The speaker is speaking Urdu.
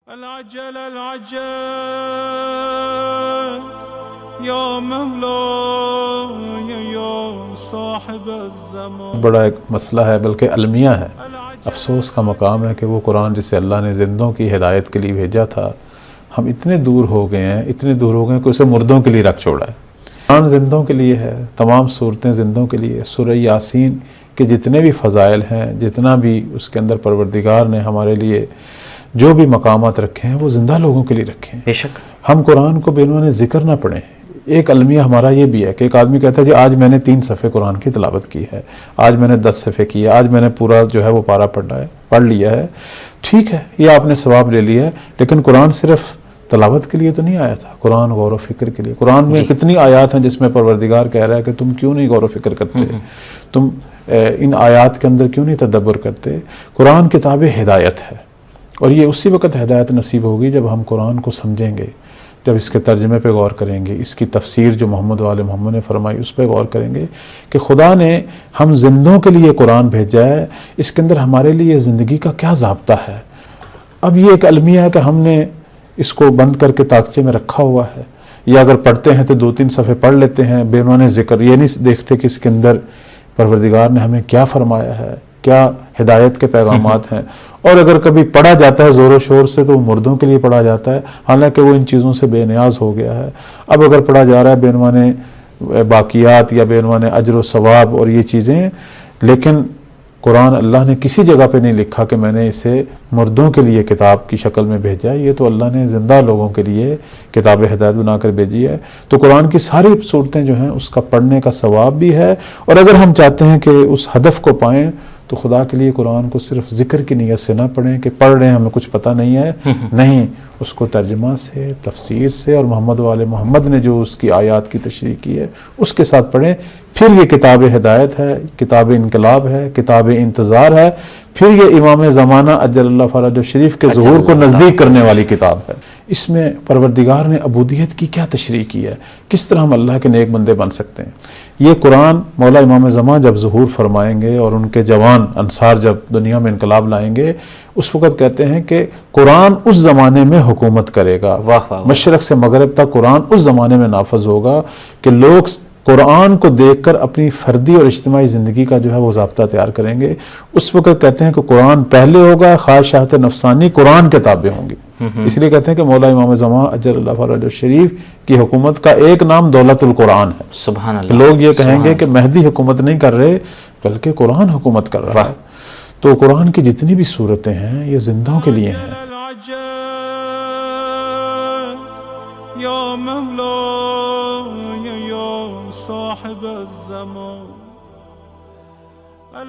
العجل العجل یا مولا یا صاحب الزمان. بڑا ایک مسئلہ ہے، بلکہ المیہ ہے. افسوس کا مقام ہے کہ وہ قرآن جسے اللہ نے زندوں کی ہدایت کے لیے بھیجا تھا، ہم اتنے دور ہو گئے ہیں کہ اسے مردوں کے لیے رکھ چھوڑا ہے. قرآن زندوں کے لیے ہے، تمام صورتیں زندوں کے لیے. سورہ یاسین کے جتنے بھی فضائل ہیں، جتنا بھی اس کے اندر پروردگار نے ہمارے لیے جو بھی مقامات رکھے ہیں، وہ زندہ لوگوں کے لیے رکھے ہیں. بے شک ہم قرآن کو بے عنوان ذکر نہ پڑھیں. ایک المیہ ہمارا یہ بھی ہے کہ ایک آدمی کہتا ہے جی آج میں نے 3 صفحے قرآن کی تلاوت کی ہے، آج میں نے 10 صفحے کی ہے، آج میں نے پورا جو ہے وہ پارہ پڑھ لیا ہے. ٹھیک ہے، یہ آپ نے ثواب لے لیا ہے، لیکن قرآن صرف تلاوت کے لیے تو نہیں آیا تھا. قرآن غور و فکر کے لیے. قرآن میں کتنی آیات ہیں جس میں پروردگار کہہ رہا ہے کہ تم کیوں نہیں غور و فکر کرتے، تم ان آیات کے اندر کیوں نہیں تدبر کرتے. قرآن کتاب ہدایت ہے، اور یہ اسی وقت ہدایت نصیب ہوگی جب ہم قرآن کو سمجھیں گے، جب اس کے ترجمے پہ غور کریں گے، اس کی تفسیر جو محمد وآل محمد نے فرمائی اس پہ غور کریں گے کہ خدا نے ہم زندوں کے لیے قرآن بھیجا ہے، اس کے اندر ہمارے لیے زندگی کا کیا ضابطہ ہے. اب یہ ایک المیہ ہے کہ ہم نے اس کو بند کر کے تاکچے میں رکھا ہوا ہے، یا اگر پڑھتے ہیں تو 2-3 صفحے پڑھ لیتے ہیں بے عنوان ذکر. یہ نہیں دیکھتے کہ اس کے اندر پروردگار نے ہمیں کیا فرمایا ہے، کیا ہدایت کے پیغامات ہیں. اور اگر کبھی پڑھا جاتا ہے زور و شور سے تو وہ مردوں کے لیے پڑھا جاتا ہے، حالانکہ وہ ان چیزوں سے بے نیاز ہو گیا ہے. اب اگر پڑھا جا رہا ہے بے عنوان باقیات یا بے عنوان اجر و ثواب اور یہ چیزیں، لیکن قرآن اللہ نے کسی جگہ پہ نہیں لکھا کہ میں نے اسے مردوں کے لیے کتاب کی شکل میں بھیجا ہے. یہ تو اللہ نے زندہ لوگوں کے لیے کتاب ہدایت بنا کر بھیجی ہے. تو قرآن کی ساری صورتیں جو ہیں اس کا پڑھنے کا ثواب بھی ہے، اور اگر ہم چاہتے ہیں کہ اس ہدف کو پائیں تو خدا کے لیے قرآن کو صرف ذکر کی نیت سے نہ پڑھیں کہ پڑھ رہے ہیں ہمیں کچھ پتہ نہیں ہے. نہیں، اس کو ترجمہ سے، تفسیر سے، اور محمد وآل محمد نے جو اس کی آیات کی تشریح کی ہے اس کے ساتھ پڑھیں. پھر یہ کتاب ہدایت ہے، کتاب انقلاب ہے، کتاب انتظار ہے. پھر یہ امام زمانہ اجل اللہ فرجہ شریف کے ظہور کو نزدیک کرنے والی کتاب ہے. اس میں پروردگار نے عبودیت کی کیا تشریح کی ہے، کس طرح ہم اللہ کے نیک بندے بن سکتے ہیں. یہ قرآن مولا امام زمان جب ظہور فرمائیں گے اور ان کے جوان انصار جب دنیا میں انقلاب لائیں گے، اس وقت کہتے ہیں کہ قرآن اس زمانے میں حکومت کرے گا. مشرق سے مغرب تک قرآن اس زمانے میں نافذ ہوگا کہ لوگ قرآن کو دیکھ کر اپنی فردی اور اجتماعی زندگی کا جو ہے وہ ضابطہ تیار کریں گے. اس وقت کہتے ہیں کہ قرآن پہلے ہوگا، خواہشات نفسانی قرآن کے تابع ہوں گی. اس لیے کہتے ہیں کہ مولا امام زمان اجل اللہ فرجہ شریف کی حکومت کا ایک نام دولت القرآن ہے. سبحان اللہ. لوگ یہ کہیں گے کہ مہدی حکومت نہیں کر رہے بلکہ قرآن حکومت کر رہا ہے. تو قرآن کی جتنی بھی صورتیں ہیں یہ زندوں کے لیے ہیں. یا مولا یا صاحب الزمان.